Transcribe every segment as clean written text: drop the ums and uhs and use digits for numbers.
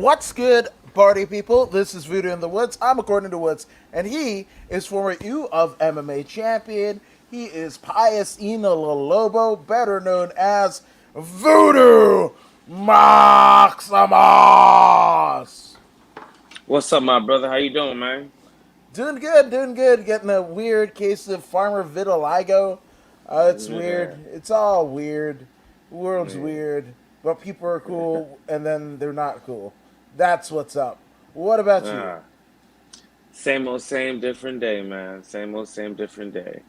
What's good, party people? This is Voodoo in the Woods. I'm According to Woods, and he is former U of MMA champion. He is Pius Ina Lobo, better known as Voodoo Maximus. What's up, my brother? How you doing, man? Doing good, doing good. Getting a weird case of farmer vitiligo. It's weird. Yeah, It's all weird. The world's yeah. weird, but people are cool, and then they're not cool. That's what's up. What about you? Ah, same old, same different day, man. Same old, same different day.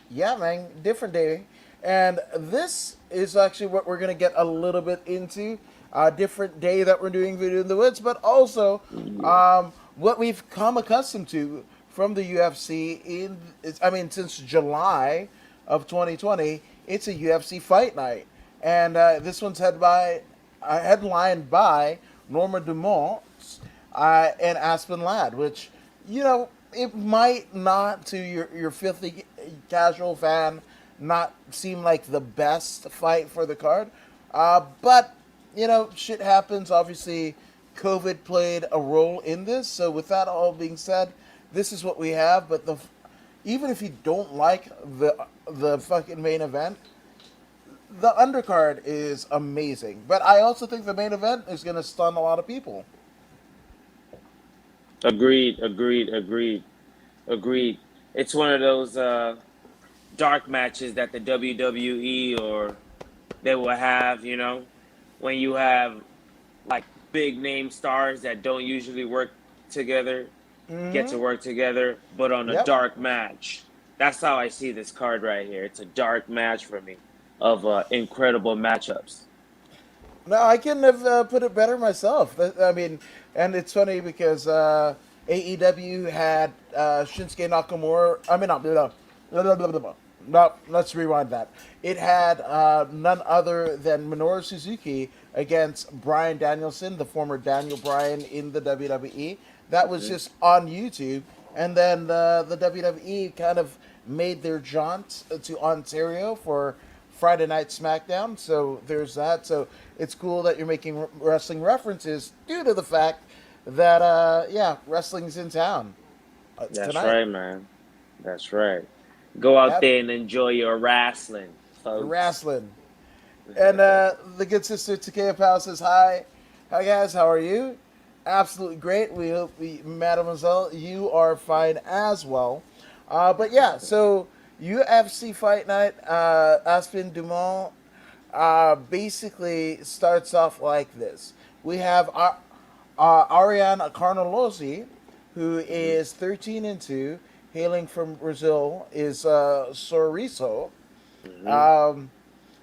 Yeah, man, different day. And this is actually what we're gonna get a little bit into. A different day that we're doing Video in the Woods, but also Yeah, what we've come accustomed to from the UFC since July of 2020, it's a UFC fight night, and this one's headlined by Norma Dumont and Aspen Ladd, which it might not to your filthy casual fan not seem like the best fight for the card, but shit happens. Obviously, COVID played a role in this. So with that all being said, this is what we have. But even if you don't like the fucking main event, the undercard is amazing. But I also think the main event is going to stun a lot of people. agreed, agreed, agreed, agreed. It's one of those dark matches that the WWE or they will have, when you have like big name stars that don't usually work together, get to Mm-hmm. work together, but on a Yep. dark match. That's how I see this card right here. It's a dark match for me of incredible matchups. No, I couldn't have put it better myself. I mean, and it's funny because AEW had Shinsuke Nakamura. I mean, no, let's rewind that. It had none other than Minoru Suzuki against Bryan Danielson, the former Daniel Bryan in the WWE. That was Hmm. just on YouTube. And then the WWE kind of made their jaunt to Ontario for Friday Night SmackDown. So there's that. So it's cool that you're making wrestling references due to the fact that, yeah, wrestling's in town That's tonight. right, man. That's right. Go out Yep, there and enjoy your wrestling, folks. wrestling. And the good sister Takea Powell says, hi. Hi, guys. How are you? Absolutely great. We hope, Mademoiselle, you are fine as well. But yeah, so UFC Fight Night, Aspen Dumont basically starts off like this. We have Ariane Carnelossi, who Hmm. is 13 and 2, hailing from Brazil, is Sorriso. Hmm. Um,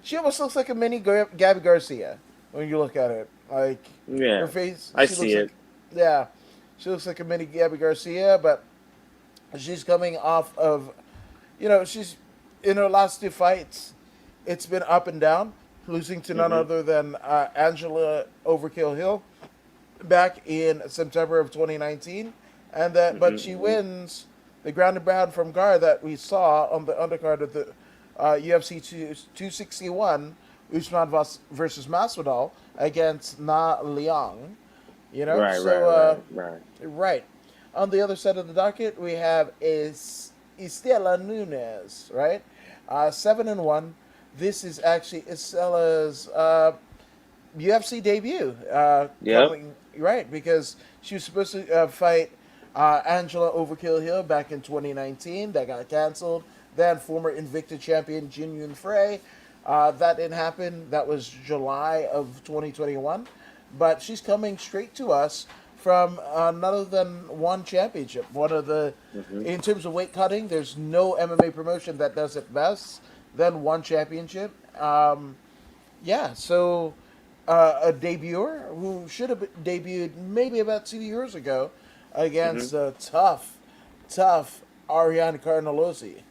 she almost looks like a mini Gabby Garcia when you look at it. Like her Yeah, face, I she looks see like, it. yeah, she looks like a mini Gabby Garcia. But she's coming off of, she's in her last two fights. It's been up and down, losing to none Hmm. other than Angela Overkill Hill back in September of 2019, and but Hmm. she Hmm. wins the ground and pound from Gar that we saw on the undercard of the UFC 261, Usman versus Masvidal against Na Liang. Right, right, So right, right. right on the other side of the docket we have is Estela Nunez, right? 7-1. This is actually Estela's UFC debut Yep. coming right because she was supposed to fight Angela Overkill Hill back in 2019. That got canceled. Then former Invicta champion Jin Yun Frey. That didn't happen. That was July of 2021. But she's coming straight to us from none other than one championship. One of the, Hmm. in terms of weight cutting, there's no MMA promotion that does it best than one championship. Yeah, so a debuter who should have debuted maybe about 2 years ago Hmm. against a tough Ariane Carnelossi.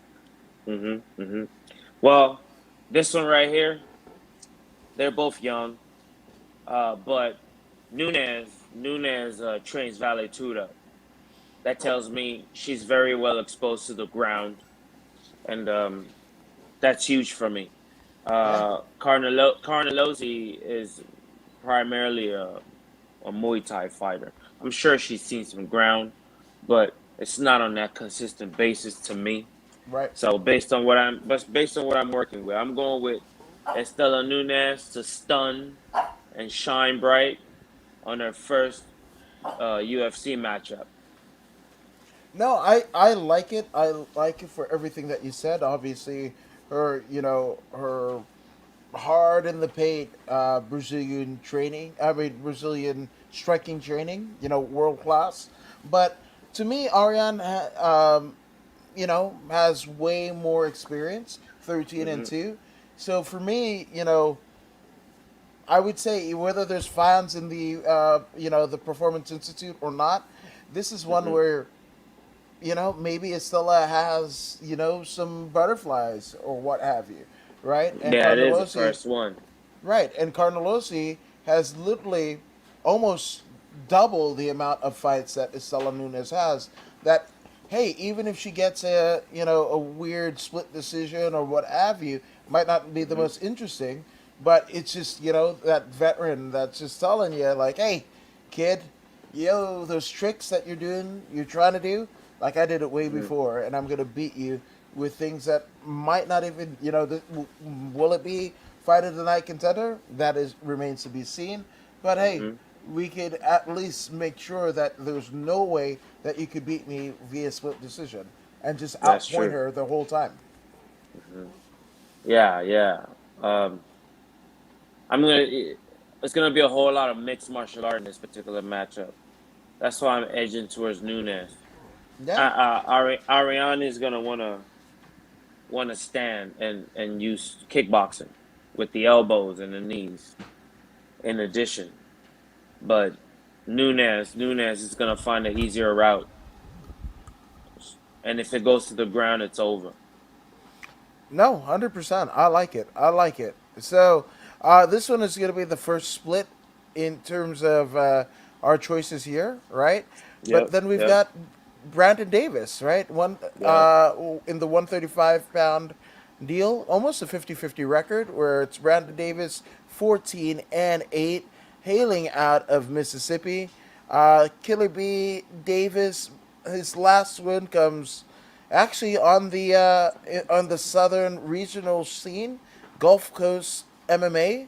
Hmm. Hmm. Well, this one right here, they're both young, but Nunez trains Vale Tudo. That tells me she's very well exposed to the ground, and that's huge for me. Yeah. Carnelozzi is primarily a a Muay Thai fighter. I'm sure she's seen some ground, but it's not on that consistent basis to me. Right. So based on what I'm working with, I'm going with Estela Nunez to stun and shine bright on her first UFC matchup. No, I like it. I like it for everything that you said. Obviously, her hard in the paint Brazilian training. I mean, Brazilian striking training. World class. But to me, Ariane, has way more experience. 13 and Hmm. 2. So for me, I would say whether there's fans in the Performance Institute or not, this is one Hmm. where maybe Estella has, some butterflies or what have you, right? And Yeah, it is the Carnelosi, first one. right? And Carnelosi has literally almost double the amount of fights that Estella Nunes has. That, hey, even if she gets a weird split decision or what have you, might not be the Hmm. most interesting, but it's just that veteran that's just telling you like, hey, kid, those tricks that you're trying to do, like I did it way Hmm. before, and I'm gonna beat you with things that might not even, will it be fight of the night contender? That is remains to be seen. But hey, Hmm. we could at least make sure that there's no way that you could beat me via split decision and just That's outpoint true. her the whole time. Hmm. Yeah, yeah. Um, I'm gonna. It's gonna be a whole lot of mixed martial art in this particular matchup. That's why I'm edging towards Nunes. Yeah. Ariane is gonna wanna stand and use kickboxing with the elbows and the knees. In addition, but Nunes is gonna find an easier route, and if it goes to the ground, it's over. No, 100%. I like it. I like it. So, this one is going to be the first split in terms of our choices here, right? But Yep, then we've yep, got Brandon Davis, right? One yep. in the 135-pound deal, almost a 50-50 record where it's Brandon Davis 14-8, hailing out of Mississippi. Killer B Davis, his last win comes actually on the southern regional scene, Gulf Coast MMA.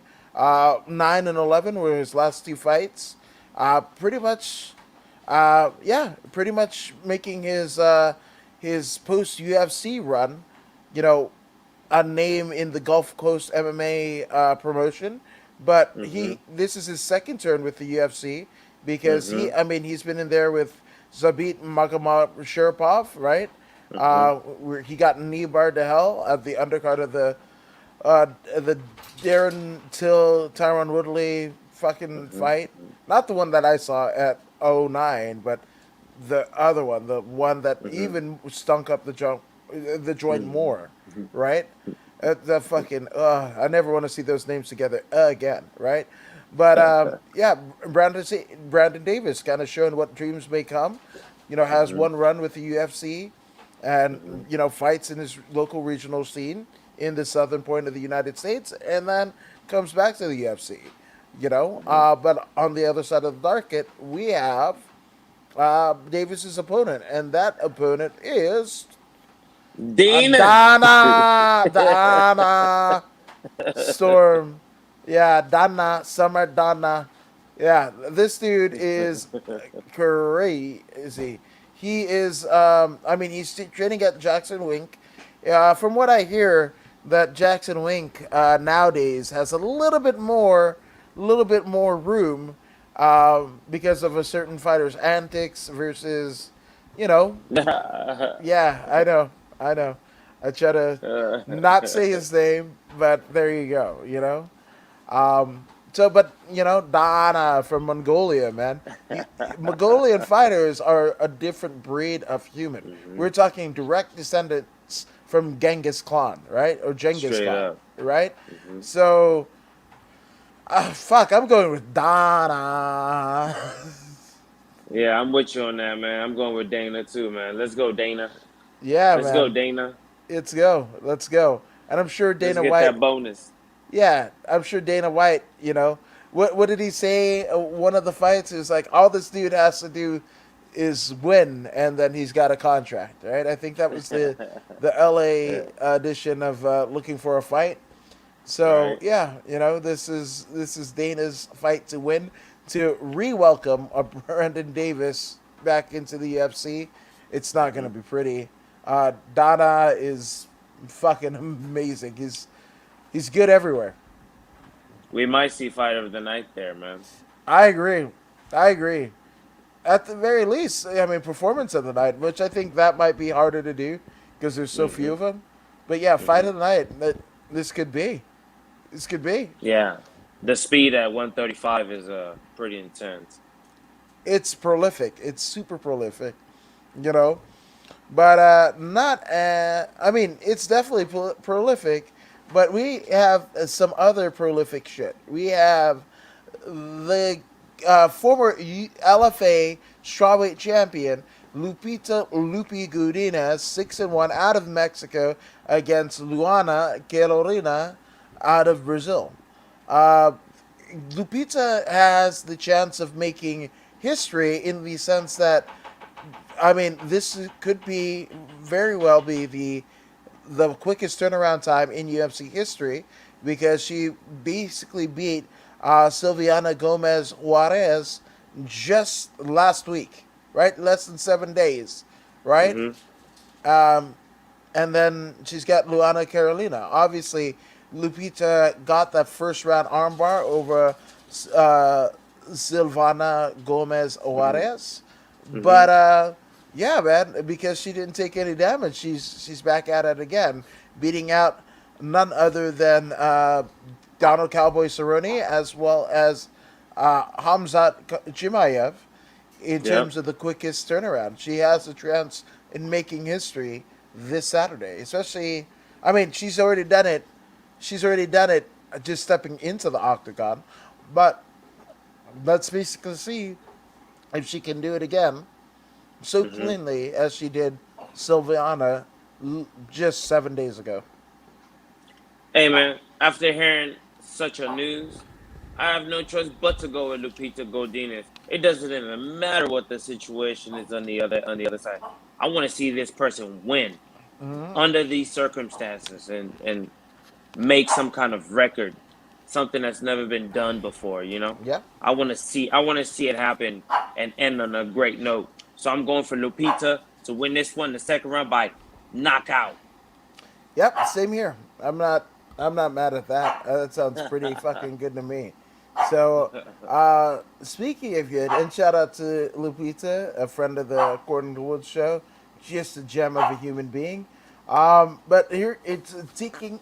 9-11 were his last two fights. Pretty much, yeah, pretty much making his post UFC run, you know, a name in the Gulf Coast MMA promotion. But Mhm, he this is his second turn with the UFC because mhm, I mean, he's been in there with Zabit Magomed right? mhm, Where he got knee barred to hell at the undercard of the Darren Till Tyron Woodley fucking mhm, fight. Not the one that I saw at '09, but the other one, the one that mhm, even stunk up the joint mhm, more, mhm, right? The fucking I never want to see those names together again, right? But yeah, Brandon Davis kind of showing what dreams may come. Has mhm, one run with the UFC, and mhm, fights in his local regional scene in the southern point of the United States, and then comes back to the UFC. mhm. But on the other side of the market, we have Davis's opponent, and that opponent is Dana. Dana Storm. Yeah, Dana Summer Dana. Yeah, this dude is crazy. He is. I mean, he's training at Jackson Wink. From what I hear, that Jackson Wink nowadays has a little bit more room because of a certain fighter's antics versus, you know, yeah, I know. I try to not say his name, but there you go. But Dana from Mongolia, man. Mongolian fighters are a different breed of human. Mhm. We're talking direct descendants from Genghis Khan, right, or Genghis Straight Khan, up. right? Mhm. So, fuck, I'm going with Dana. Yeah, I'm with you on that, man. I'm going with Dana too, man. Let's go, Dana. Yeah, Let's go, man. Dana. Let's go. Let's go. And I'm sure Let's Dana get White. that bonus. Yeah, I'm sure Dana White. what did he say? One of the fights is like all this dude has to do is win, and then he's got a contract, right? I think that was the L.A. edition of Looking for a Fight. So Right. yeah, this is Dana's fight to win, to re-welcome a Brandon Davis back into the UFC. It's not going to Hmm. be pretty. Dana is fucking amazing. He's good everywhere. We might see fight of the night there, man. I agree. I agree. At the very least, I mean, performance of the night, which I think that might be harder to do because there's so few Hmm. of them. But yeah, fight Hmm. of the night. This could be. This could be. Yeah. The speed at 135 is pretty intense. It's prolific. It's super prolific. You know, but not. I mean, it's definitely prolific. But we have some other prolific shit. We have the former LFA strawweight champion Lupita Lupi Godinez, 6-1 out of Mexico against Luana Carolina out of Brazil. Uh, Lupita has the chance of making history in the sense that, I mean, this could be very well be the quickest turnaround time in UFC history because she basically beat Silviana Gomez Juarez just last week, right? Less than 7 days, right? Hmm. Um, and then she's got Luana Carolina. Obviously, Lupita got that first round armbar over uh, Silvana Gomez Hmm. Juarez, Hmm. but yeah, man, because she didn't take any damage, she's back at it again, beating out none other than Donald Cowboy Cerrone as well as Hamzat Chimaev in Yep. terms of the quickest turnaround. She has a chance in making history this Saturday. Especially, I mean, she's already done it. She's already done it just stepping into the octagon. But let's basically see if she can do it again so Hmm. cleanly as she did Sylviana just 7 days ago. Hey, man. After hearing such a news, I have no choice but to go with Lupita Godinez. It doesn't even matter what the situation is on the other side. I want to see this person win Hmm. under these circumstances and make some kind of record, something that's never been done before. Yeah. I want to see it happen and end on a great note. So I'm going for Lupita to win this one, the second round by knockout. Yep. Same here. I'm not mad at that. That sounds pretty fucking good to me. So, speaking of good, and shout out to Lupita, a friend of the According to Woods show, just a gem of a human being. But here it's taking,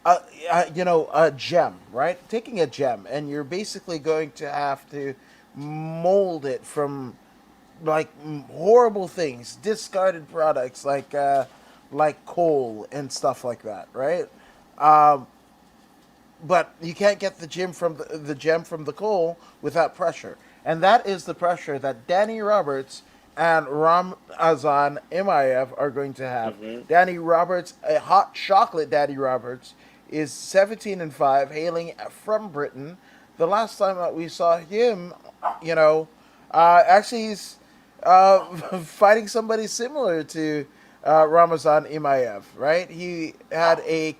a gem, right? Taking a gem, and you're basically going to have to mold it from like horrible things, discarded products like coal and stuff like that, right? Um, but you can't get the gem from the coal without pressure, and that is the pressure that Danny Roberts and Ramazan Imaev are going to have. Hmm. Danny Roberts, a hot chocolate Danny Roberts, is 17-5, hailing from Britain. The last time that we saw him, you know, actually he's fighting somebody similar to Ramazan Imaev, right? He had a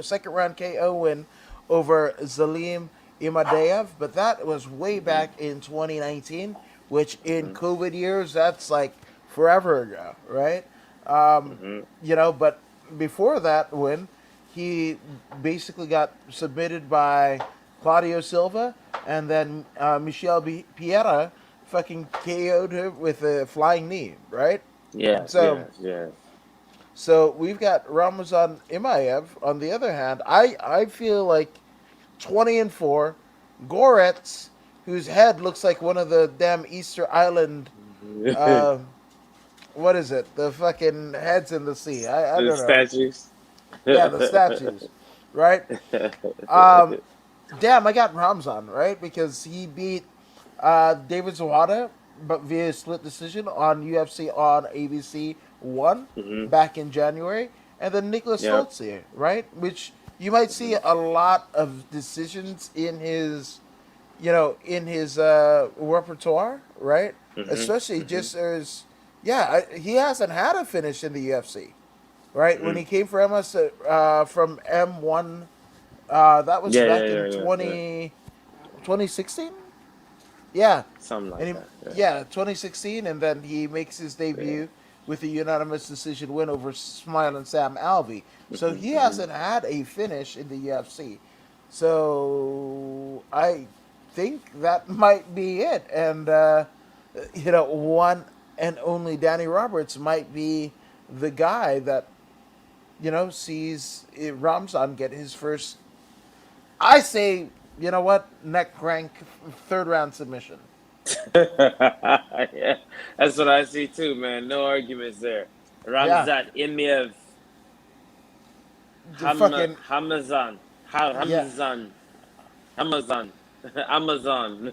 second round KO win over Zalim Imadeyev, but that was way Hmm. back in 2019, which in Hmm. COVID years, that's like forever ago, right? Um, Hmm. but before that win, he basically got submitted by Claudio Silva, and then Michel Piera fucking KO'd him with a flying knee, right? Yes, So, yes, yes. we've got Ramazan Imaev. On the other hand, I feel like 20-4, Goretz, whose head looks like one of the damn Easter Island. Uh, what is it? The fucking heads in the sea. I The don't know. statues. Yeah, the statues, right? Um, Damn, I got Ramzan, right? Because he beat David Zawada, but via split decision on UFC on ABC 1 Hmm. back in January. And then Nicholas Yep. Stoltz here, right? Which you might see Hmm. a lot of decisions in his, in his repertoire, right? Especially Hmm. just as, yeah, he hasn't had a finish in the UFC, right? When Hmm. he came from M1, that was Yeah, yeah, back in yeah, yeah, yeah. 2016. Yeah, Something and like he that. Yeah. yeah 2016, and then he makes his Yeah. debut with a unanimous decision win over Smiling Sam Alvey. So Hmm. he Hmm. hasn't had a finish in the UFC. So I think that might be it, and one and only Danny Roberts might be the guy that sees Ramzan get his first. I say, you know what, neck crank, third round submission. Yeah, that's what I see too, man. No arguments there. Yeah, Ramzat Imiev the fucking Hamazan yeah. Hamzan Amazon Amazon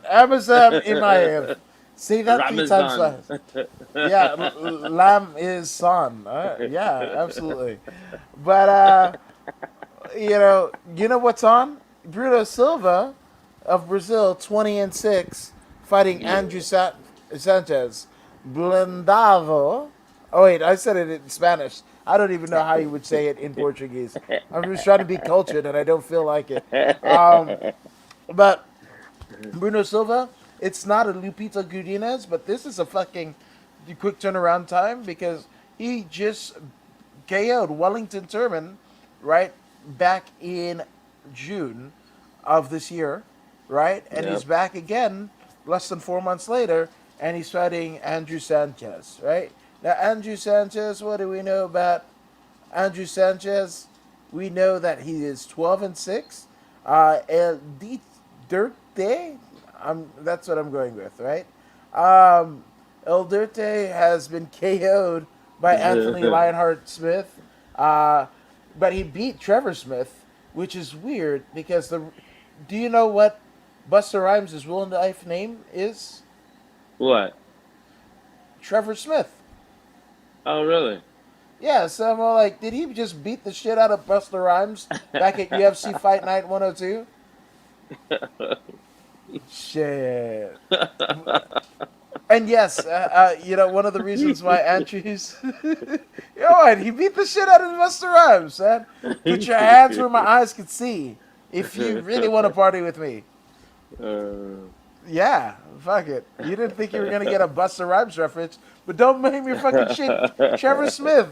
Amazon Imaev. Say that three times Ramazan. fast. Yeah, Lamb is son. Yeah, absolutely. But you know what's on? Bruno Silva of Brazil, 20-6, fighting Andrew Yeah. Sanchez. Blindavo. Oh wait, I said it in Spanish. I don't even know how you would say it in Portuguese. I'm just trying to be cultured, and I don't feel like it. Um, but Bruno Silva, it's not a Lupita Godinez, but this is a fucking quick turnaround time because he just KO'd Wellington Turman, right, back in June of this year, right? And he's Yep. back again less than 4 months later, and he's fighting Andrew Sanchez, right? Now, Andrew Sanchez, what do we know about Andrew Sanchez? We know that he is 12-6. El Dirte, that's what I'm going with, right? Um, El Dirte has been KO'd by Anthony Lionheart Smith, uh, but he beat Trevor Smith, which is weird because the. Do you know what Buster Rhymes' real life name is? What? Trevor Smith. Oh, really? Yeah, so I'm all like, did he just beat the shit out of Buster Rhymes back at UFC Fight Night 102? Shit. And yes, one of the reasons why Andrews, he beat the shit out of Buster Rhymes, man. Put your hands where my eyes can see if you really want to party with me. uh, Yeah, fuck it. You didn't think you were gonna get a Buster Rhymes reference, but don't make me fucking shit Trevor Smith.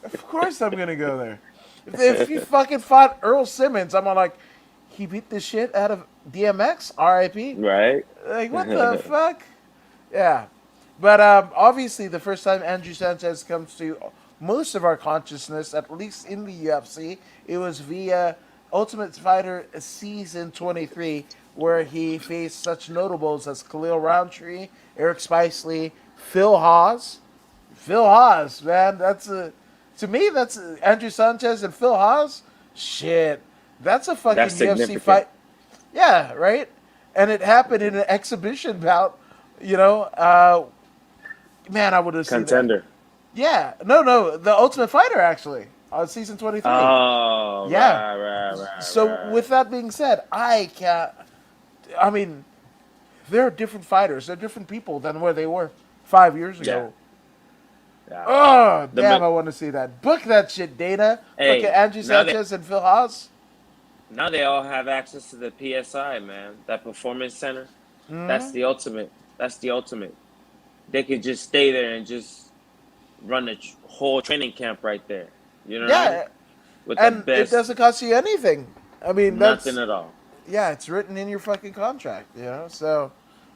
Of course I'm gonna go there. If you fucking fought Earl Simmons, I'm all like, he beat the shit out of DMX, R.I.P. right? Like what the fuck? Yeah, but obviously the first time Andrew Sanchez comes to most of our consciousness, at least in the UFC, it was via Ultimate Fighter Season 23, where he faced such notables as Khalil Roundtree, Eric Spicely, Phil Haas. Phil Haas, man, to me that's Andrew Sanchez and Phil Haas. Shit, that's a That's fucking UFC significant. fight. Yeah, right. And it happened in an exhibition bout. You know, man, I would have seen that. Contender. Yeah, no, the Ultimate Fighter actually on season 23. Oh, Yeah. So right. with that being said, I can't. I mean, they're different fighters. They're different people than where they were 5 years Yeah, ago. yeah. Oh, The damn, ma- I want to see that. Book that shit, Dana. Fucking hey, Andrew Sanchez and Phil Haas. now they all have access to the PSI, man. That performance center. That's Hmm. the ultimate. That's the ultimate. They could just stay there and just run a whole training camp right there. You know what I mean? Yeah, With the and it best, doesn't cost you anything. I mean, nothing that's at all. yeah, it's written in your fucking contract, So,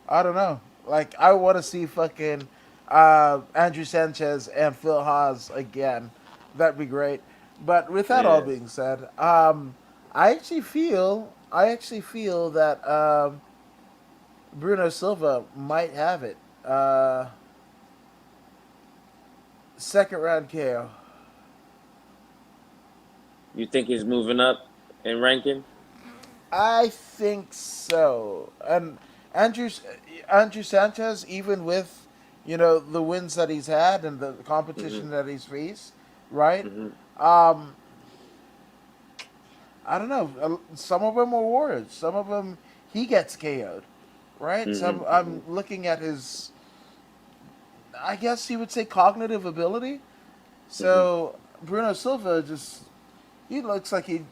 I don't know. Like, I want to see fucking Andrew Sanchez and Phil Haas again. That'd be great. But with that all Yeah. being said, I actually feel that Bruno Silva might have it. Second round KO. You think he's moving up in ranking? I think so. And Andrew Andrew Sanchez, even with the wins that he's had and the Hmm. competition that he's faced, right? Hmm. Um, I don't know. Some of them are warriors. Some of them he gets KO'd, right? Hmm. So I'm looking at his, I guess you would say, cognitive ability. Hmm. So Bruno Silva just, he looks like he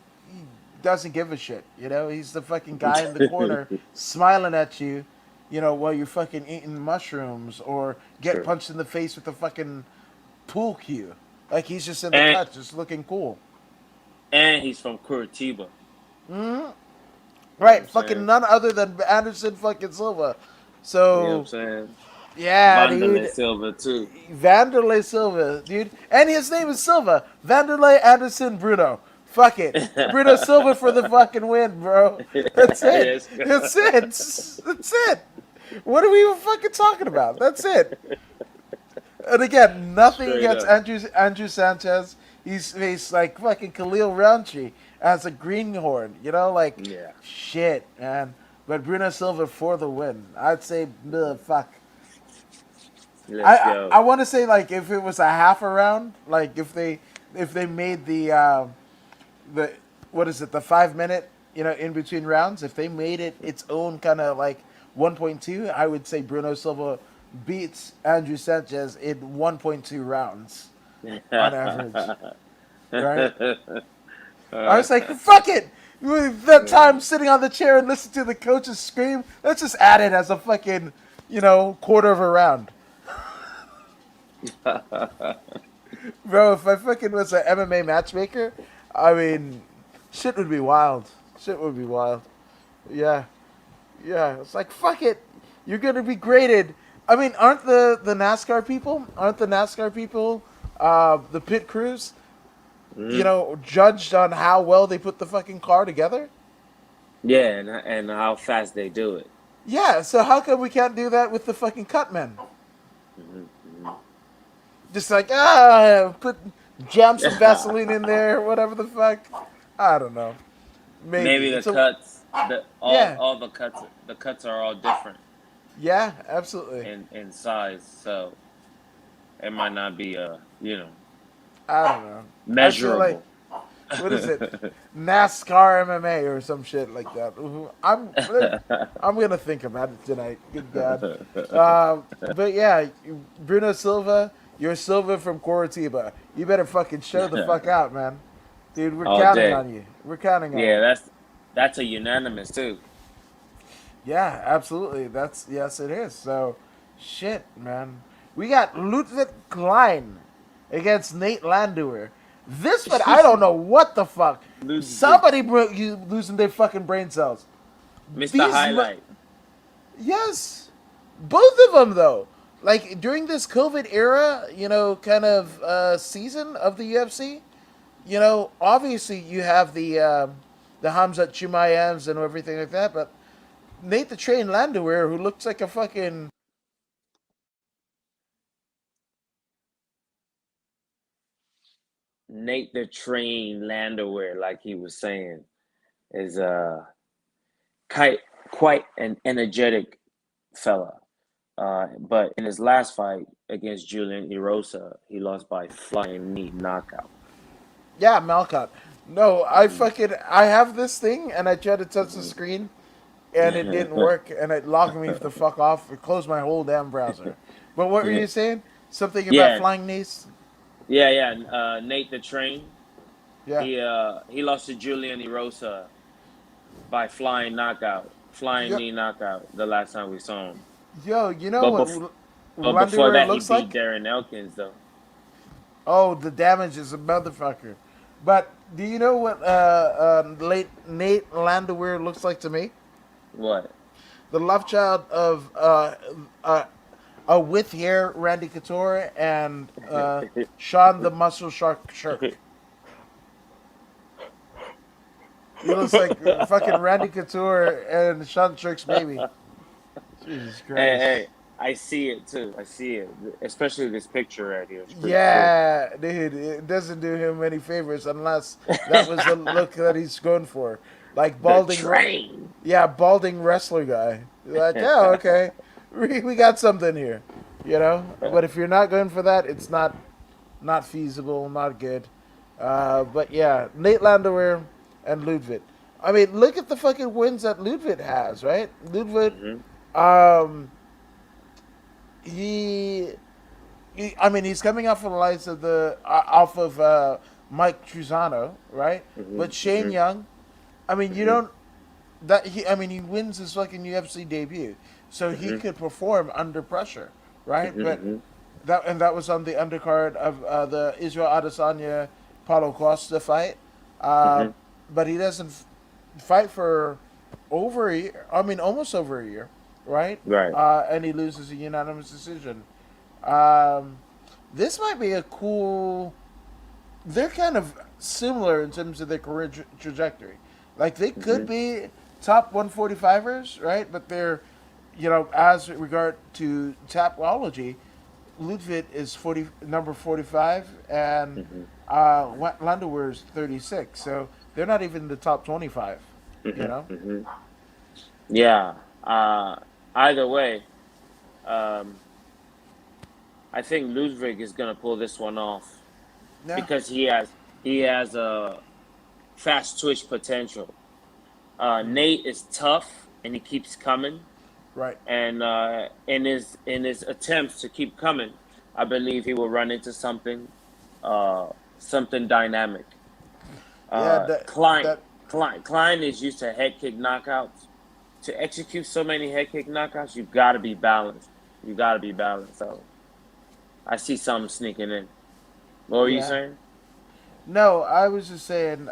doesn't give a shit. You know, he's the fucking guy in the corner smiling at you, you know, while you're fucking eating mushrooms or get True. punched in the face with a fucking pool cue. Like he's just in the And cut, just looking cool. he's from Curitiba. Hmm. You know what Right, I'm fucking saying? none other than Anderson fucking Silva. You know what I'm So saying? yeah, Vanderlei dude. Silva too. Vanderlei Silva, dude. And his name is Silva. Vanderlei Anderson Bruno. Fuck it. Bruno Silva for the fucking win, bro. That's it. Yes. That's it. That's it. What are we even fucking talking about? That's it. And again, nothing Straight against up. Andrew Sanchez. He's like fucking Khalil Rountree as a greenhorn. You know, like Yeah. shit, man. But Bruno Silva for the win. I'd say, fuck. Let's I go. want to say like if it was a half a round, like if they made the what is it, the 5 minute, you know, in between rounds, if they made it its own kind of like 1.2, I would say Bruno Silva beats Andrew Sanchez in 1.2 rounds on average, right? I was like, fuck it. With that time sitting on the chair and listen to the coaches scream, let's just add it as a fucking, you know, quarter of a round. Bro, if I fucking was an MMA matchmaker, I mean, shit would be wild. Shit would be wild. Yeah, yeah. It's like fuck it. You're gonna be graded. I mean, aren't the NASCAR people? Aren't the NASCAR people, the pit crews? You Mhm. know, judged on how well they put the fucking car together. Yeah, and how fast they do it. Yeah. So how come we can't do that with the fucking cut men? Hmm. Hmm. Just like put jam some Vaseline in there, whatever the fuck. I don't know. Maybe Maybe the it's a cuts, yeah, all the cuts are all different yeah, absolutely. in size, so it might not be I don't know. I feel like measurable. what is it, NASCAR MMA or some shit like that. I'm gonna think about it tonight. Good God. But yeah, Bruno Silva, you're Silva from Coritiba. You better fucking show the fuck out, man. Dude, we're All counting day. on you. We're counting on Yeah, you. that's a unanimous too. Yeah, absolutely. That's yes, it is. So, shit, man. We got Ludwig Klein against Nate Landauer. This one, I don't know what the fuck. Ludwig, Somebody you losing their fucking brain cells. Mr. These, Highlight. yes, both of them though. Like during this COVID era, you know, kind of season of the UFC, you know, obviously you have the Hamzat Chimayevs and everything like that, but Nate the Train Landwehr, who looks like a fucking Nate the Train Landauer, like he was saying, is quite quite an energetic fella. But in his last fight against Julian Erosa, he lost by flying knee knockout. yeah Malcott. No, Hmm. I have this thing and I tried to touch the Hmm. screen and it didn't work and it logged me the fuck off. It closed my whole damn browser. But what were you saying? Something about Yeah, flying knees? yeah. Nate the Train. Yeah. He lost to Julian Erosa by flying Yo, knee knockout. The last time we saw him, yo, you know but what before Landwehr that, he looks beat like? Darren Elkins though. Oh, the damage is a motherfucker. But do you know what late Nate Landwehr looks like to me? What? The love child of with hair Randy Couture and Sean the Muscle Shark Shirk. He looks like fucking Randy Couture and Sean Shirk's baby. Jesus Hey, Christ. hey, I see it too. I see it, especially this picture right here. It's pretty cool. Yeah, dude, it doesn't do him any favors unless that was the look that he's going for. Like The train. yeah, balding wrestler guy. You're like, yeah, okay, we got something here, you know. But if you're not going for that, it's not feasible, not good. But yeah, Nate Landwehr, and Ludwig. I mean, look at the fucking wins that Ludwig has, right? Ludwig, Hmm. um, he, I mean, he's coming off of the likes of off of Mike Truzano, right? Hmm. But Shane Hmm. Young, I mean, you Hmm. don't that he. I mean, he wins his fucking UFC debut, so he Hmm. could perform under pressure, right? But Hmm. that was on the undercard of the Israel Adesanya Paulo Costa fight. Uh, Hmm. but he doesn't fight for over a year. I mean, almost over a year, right? Right. And he loses a unanimous decision. Um, this might be a cool. They're kind of similar in terms of their career trajectory. Like they could Hmm. be top 145ers, right? But they're, as regard to tapology, Ludwig is 40, number 45, and Hmm. Landauer is 36. So they're not even in the top 25. You Hmm. know? Hmm. Yeah. Either way, um, I think Ludwig is gonna pull this one off Yeah. because he has a fast twitch potential. Nate is tough and he keeps coming. Right. And in his attempts to keep coming, I believe he will run into uh, something dynamic. Yeah. Uh, That Klein, that Klein is used to head kick knockouts. To execute so many head kick knockouts, you've got to be balanced. You got to be balanced. So I see something sneaking in. What were you yeah. saying? No, I was just saying.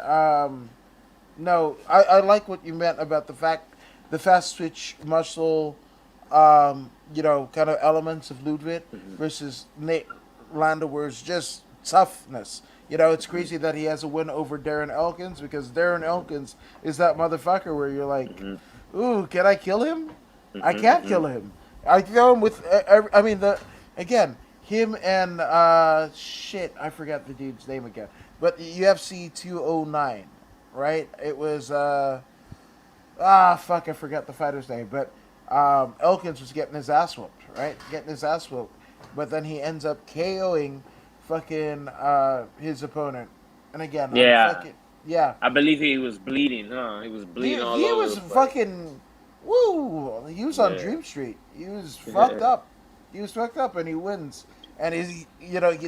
No, I like what you meant about the fast switch muscle, kind of elements of Ludwig Hmm. versus Nate Landauer's just toughness. It's Hmm. crazy that he has a win over Darren Elkins because Darren Elkins is that motherfucker where you're like, Hmm. ooh, can I kill him? I Hmm. can't Hmm. kill him. I kill him with, I mean, again, him and, shit, I forgot the dude's name again. But UFC 209, right? It was fuck, I forgot the fighter's name, but Elkins was getting his ass whooped, right? Getting his ass whooped, but then he ends up KOing fucking his opponent, and again, I'm Yeah, fucking yeah. I believe he was bleeding, huh? He was bleeding all He over was the place. fucking woo. He was on Yeah. Dream Street. He was fucked up. He was fucked up, and he wins. And he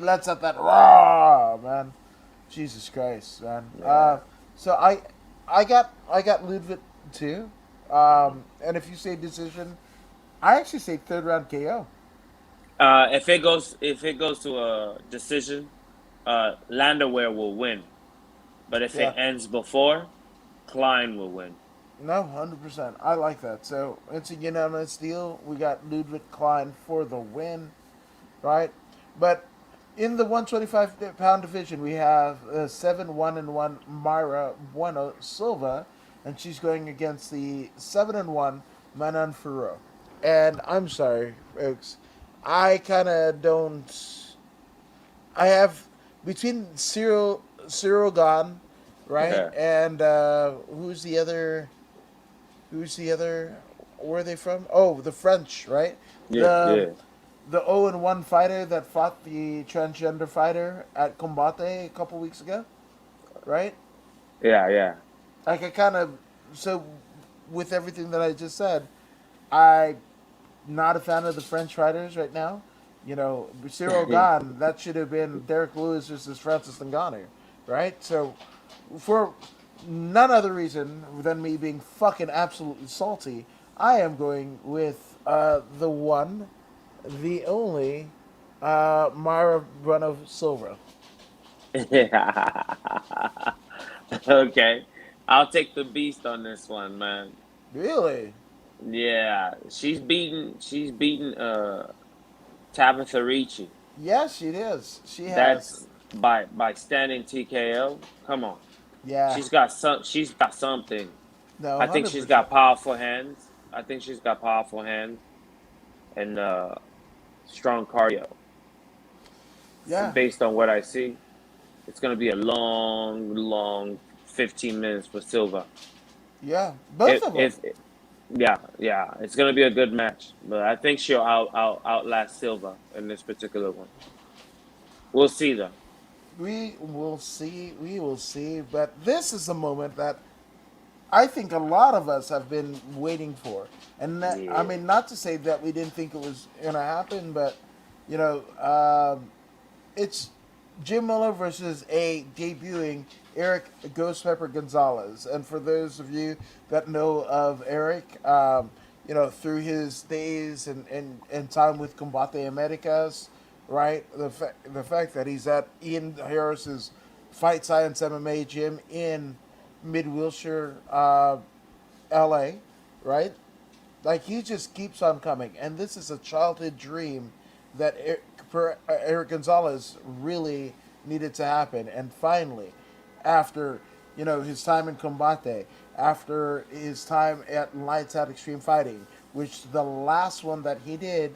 lets out that raw man. Jesus Christ, man. Yeah. So I got Ludwig too. And if you say decision, I actually say third round KO. If it goes to a decision, Landwehr will win. But if it Yeah, ends before, Klein will win. no, 100%. I like that. So it's a unanimous deal. We got Ludwig Klein for the win, right? But in the 125-pound division, we have 7-1-1 Myra Bueno Silva, and she's going against the 7-1 Manon Ferro. And I'm sorry, folks, I kind of don't. I have between Cyril Gone, right, Yeah. and who's the other? Who's the other? Where are they from? Oh, the French, right? Yeah. The Yeah. the 0-1 fighter that fought the transgender fighter at Combate a couple weeks ago, right? Yeah. Yeah. Like I kind of so with everything that I just said, I'm not a fan of the French fighters right now. Cyril Gane, that should have been Derek Lewis versus Francis Ngannou, right? So for none other reason than me being fucking absolutely salty, I am going with the one, the only, Myra Bruno Silva. Yeah. Okay. I'll take the beast on this one, man. Really? Yeah. She's beaten Tabitha Ricci. Yes, she is. She has. That's by standing TKO. Come on. Yeah. She's got something. No, I think 100%. she's got powerful hands and strong cardio. Yeah. Based on what I see, it's gonna be a long, long 15 minutes for Silva. Yeah. Both If of them. if Yeah, yeah, it's gonna be a good match, but I think she'll outlast Silva in this particular one. We'll see though. We will see. We will see. But this is a moment that I think a lot of us have been waiting for. And that, I Yeah. mean, not to say that we didn't think it was going to happen, but, you know, it's Jim Miller versus a debuting Eric Ghost Pepper Gonzalez. And for those of you that know of Eric, through his days and time with Combate Americas, right? The fact that he's at Ian Harris's Fight Science MMA gym in Mid Wilshire, LA, right? Like he just keeps on coming, and this is a childhood dream that Eric Gonzalez really needed to happen, and finally, after his time in Combate, after his time at Lights Out Extreme Fighting, which the last one that he did,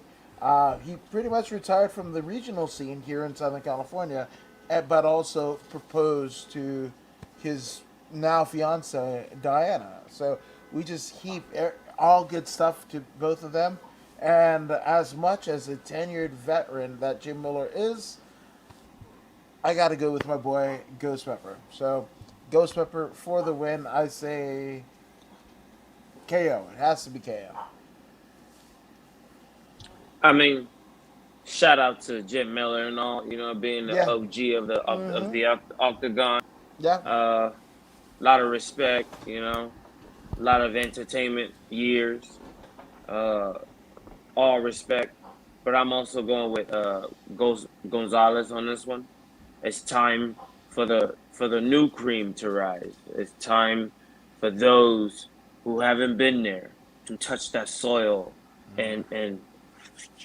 he pretty much retired from the regional scene here in Southern California, but also proposed to his now fiance Diana. So we just heap all good stuff to both of them. And as much as a tenured veteran that Jim Miller is, I got to go with my boy Ghost Pepper. So Ghost Pepper for the win. I say KO. It has to be KO. I mean, shout out to Jim Miller and all, being the Yeah. OG of Mm-hmm. the octagon. Yeah. A lot of respect, a lot of entertainment years. Uh, all respect. But I'm also going with Gonzalez on this one. It's time for the new cream to rise. It's time for those who haven't been there to touch that soil and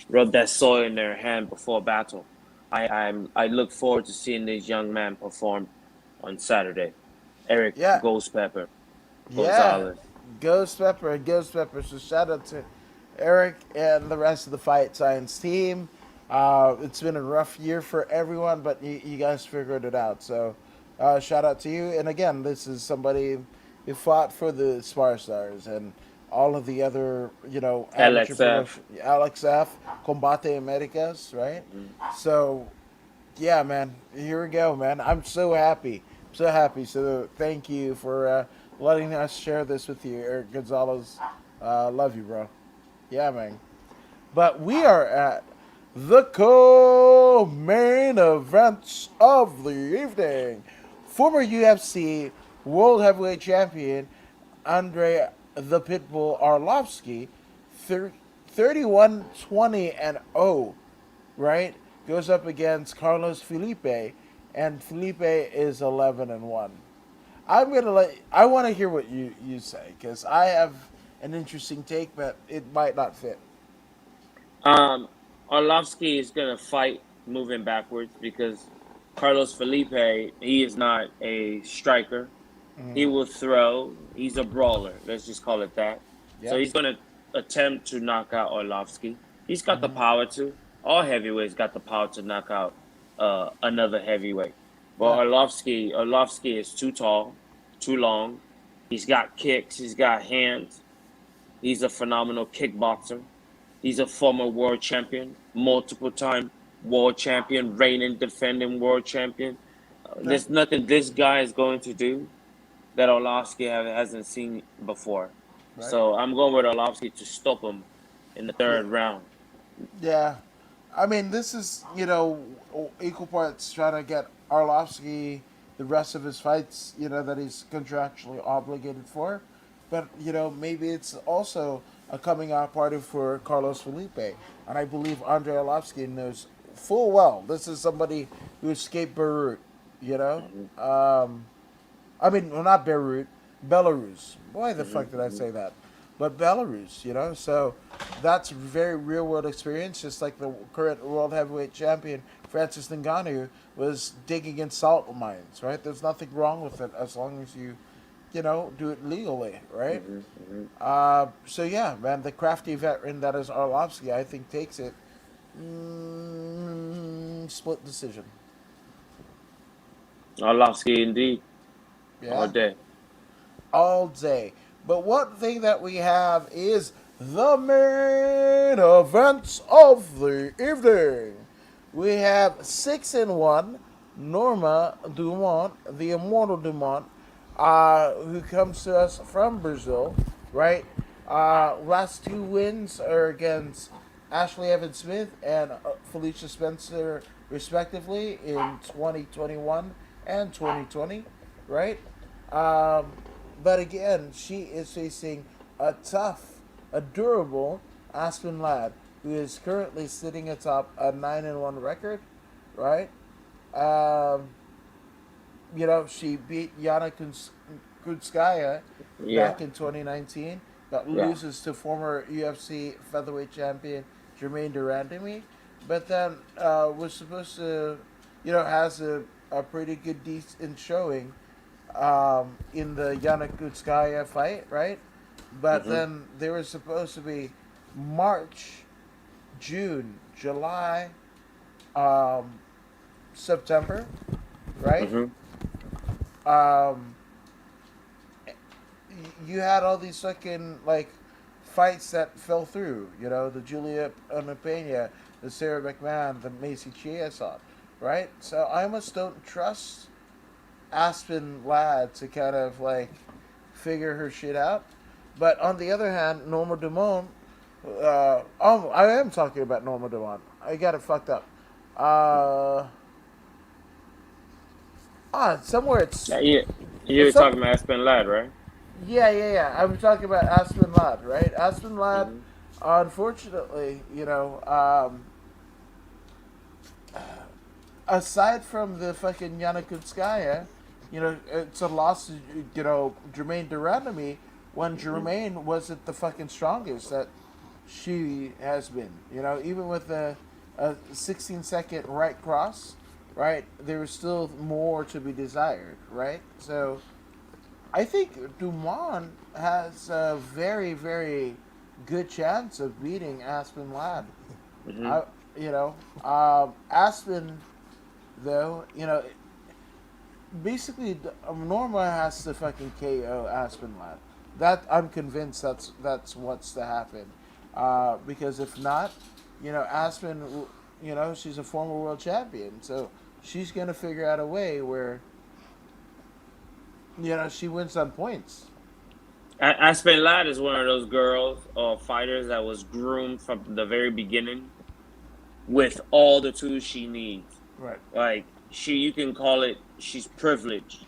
rub that soil in their hand before battle. I look forward to seeing this young man perform on Saturday. Eric Yeah. Ghost Pepper Yeah. Gonzalez. Ghost Pepper and Ghost Pepper. So shout out to Eric and the rest of the Fight Science team. It's been a rough year for everyone, but you guys figured it out. So shout out to you. And again, this is somebody who fought for the Spar Stars and all of the other, amateur LXF. promotion, Alex F, Combate Americas, right? Mhm. So yeah, man. Here we go, man. I'm so happy. So happy. So thank you for letting us share this with you, Eric Gonzalez. Love you, bro. Yeah, man. But we are at the co-main events of the evening. Former UFC World Heavyweight Champion Andre the Pitbull Arlovsky, 31-20 and 0, right? Goes up against Carlos Felipe, and Felipe is 11 and 1. I want to hear what you say because I have an interesting take, but it might not fit. Um, Arlovsky is gonna fight moving backwards because Carlos Felipe, he is not a striker. He Mm, will throw. He's a brawler. Let's just call it that. So yep. he's gonna attempt to knock out Arlovsky. He's got the Hmm. power to. All heavyweights got the power to knock out another heavyweight. But Yeah. Arlovsky is too tall, too long. He's got kicks. He's got hands. He's a phenomenal kickboxer. He's a former world champion, multiple time world champion, reigning, defending world champion. Yeah. There's nothing this guy is going to do that Orlovsky hasn't seen before. Right. So I'm going with Orlovsky to stop him in the Yeah. third round. Yeah. I mean, this is equal parts trying to get Arlovsky the rest of his fights, that he's contractually obligated for, but maybe it's also a coming out party for Carlos Felipe, and I believe Andre Arlovsky knows full well this is somebody who escaped Beirut. You know, Hmm. um, I mean, well, not Beirut, Belarus. Why the Hmm. fuck did I Hmm. say that? But Belarus, so that's very real world experience. Just like the current world heavyweight champion Francis Ngannou was digging in salt mines, right? There's nothing wrong with it as long as you do it legally, right? Hmm. Hmm. So yeah, man, the crafty veteran that is Arlovsky, I think takes it. Split decision. Orlovsky indeed, all Yeah. day. All day. But one thing that we have is the main events of the evening. We have 6 and 1 Norma Dumont, the immortal Dumont, who comes to us from Brazil, right? Last two wins are against Ashley Evans Smith and Felicia Spencer, respectively, in 2021 and 2020, right? Um, but again, she is facing a tough, a durable Aspen Ladd, who is currently sitting atop a 9-1 record, right? Um, she beat Yana Kunskaya Yeah, back in 2019, but yeah. loses to former UFC featherweight champion Jermaine Durandamy. But then was supposed to, has a pretty good decent showing in the Yana Kunskaya fight, right? But Mhm, then there was supposed to be March, June, July, um, September, right? mhm, Um, you had all these fucking like fights that fell through. The Julia Pena, the Sarah McMahon, the Macy Chiasson, right? So I almost don't trust Aspen Ladd to kind of like figure her shit out. But on the other hand, Norma Dumont. I am talking about Norma Dumont. I got it fucked up. Uh, somewhere yeah, yeah. You it's were some talking about Aspen Lad, right? Yeah. I'm talking about Aspen Ladd, right? Aspen Ladd, Mhm, unfortunately, aside from the fucking Yana Kutskaya, it's a loss to, Jermaine Durandamy when mhm, Jermaine wasn't the fucking strongest that she has been. Even with a 16-second right cross, right, there was still more to be desired, right? So I think Dumont has a very, very good chance of beating Aspen Ladd. mhm. I, Aspen though, basically Norma has to fucking KO Aspen Ladd. That I'm convinced that's what's to happen. Because if not, Aspen, she's a former world champion, so she's gonna figure out a way where she wins on points. Aspen Ladd is one of those girls or fighters that was groomed from the very beginning with all the tools she needs. Right. Like you can call it. She's privileged.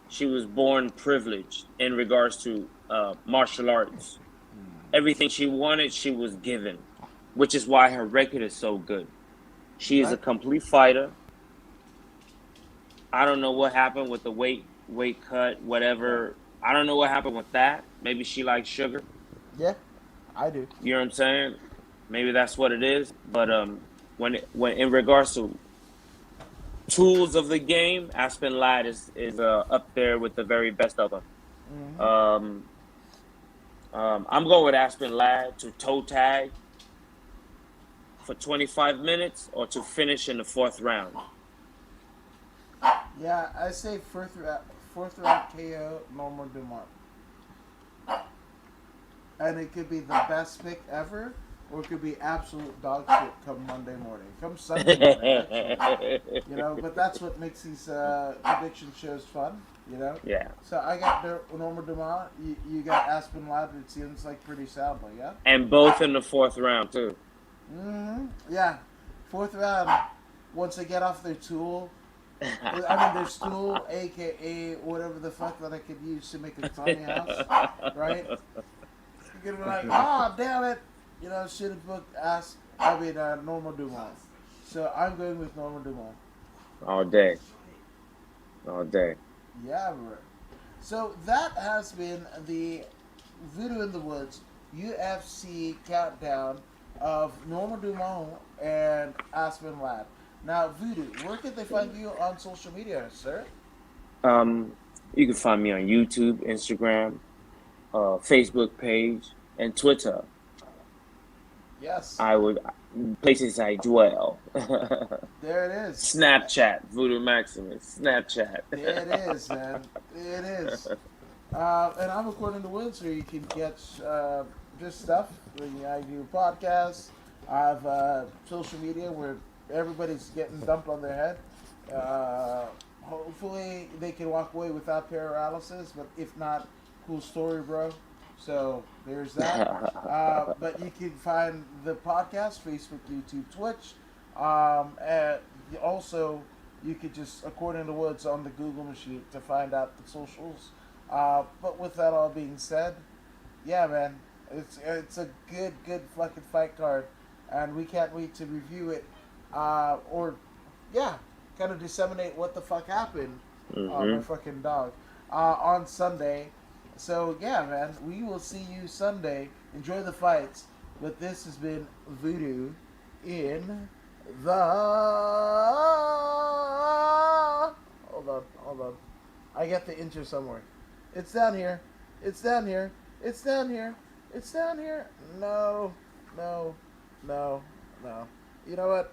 She was born privileged in regards to martial arts. Everything she wanted, she was given, which is why her record is so good. She is a Right. complete fighter. I don't know what happened with the weight cut, Right. whatever. I don't know what happened with that. Maybe she likes sugar. Yeah, I do. You know what I'm saying? Maybe that's what it is. But when in regards to tools of the game, Aspen Ladd is up there with the very best of them. Hmm. Um, I'm going with Aspen Ladd to toe tag for 25 minutes or to finish in the fourth round. Yeah, I say fourth round KO Norma Dumont, and it could be the best pick ever, or it could be absolute dog shit come Monday morning, come Sunday morning actually. But that's what makes these prediction shows fun. Yeah, So I got Norma Dumont. You got Aspen Ladd. It seems like pretty soundly, yeah. and both in the fourth round too. Yeah, fourth round. Once they get off their tool, I mean, their stool, aka whatever the fuck that I could use to make a tiny house, right? You're gonna be like, oh, damn it. Should have booked Norma Dumont. So I'm going with Norma Dumont. All day, all day. Yeah, bro. So that has been the Voodoo in the Woods UFC countdown of Norma Dumont and Aspen Ladd. Now, Voodoo, where can they find you on social media, sir? Um, you can find me on YouTube, Instagram, Facebook page, and Twitter. Yes, I would places I dwell. there it is. Snapchat, Voodoo Maximus. Snapchat. There it is, man. There it is. And I'm According to Woods, where you can get this stuff. I do podcasts. I have social media where everybody's getting dumped on their head. Hopefully they can walk away without paralysis, but if not, cool story, bro. So there's that. But you can find the podcast Facebook, YouTube, Twitch. And also, you could just according to what's on the Google machine to find out the socials. But with that all being said, yeah, man, it's a good fucking fight card, and we can't wait to review it. Or yeah, kind of disseminate what the fuck happened. My Hmm. fucking dog. On Sunday. So yeah, man, we will see you Sunday. Enjoy the fights. But this has been Voodoo in the. Hold on. I got the intro somewhere. It's down here. It's down here. It's down here. It's down here. No, no, no, no. You know what?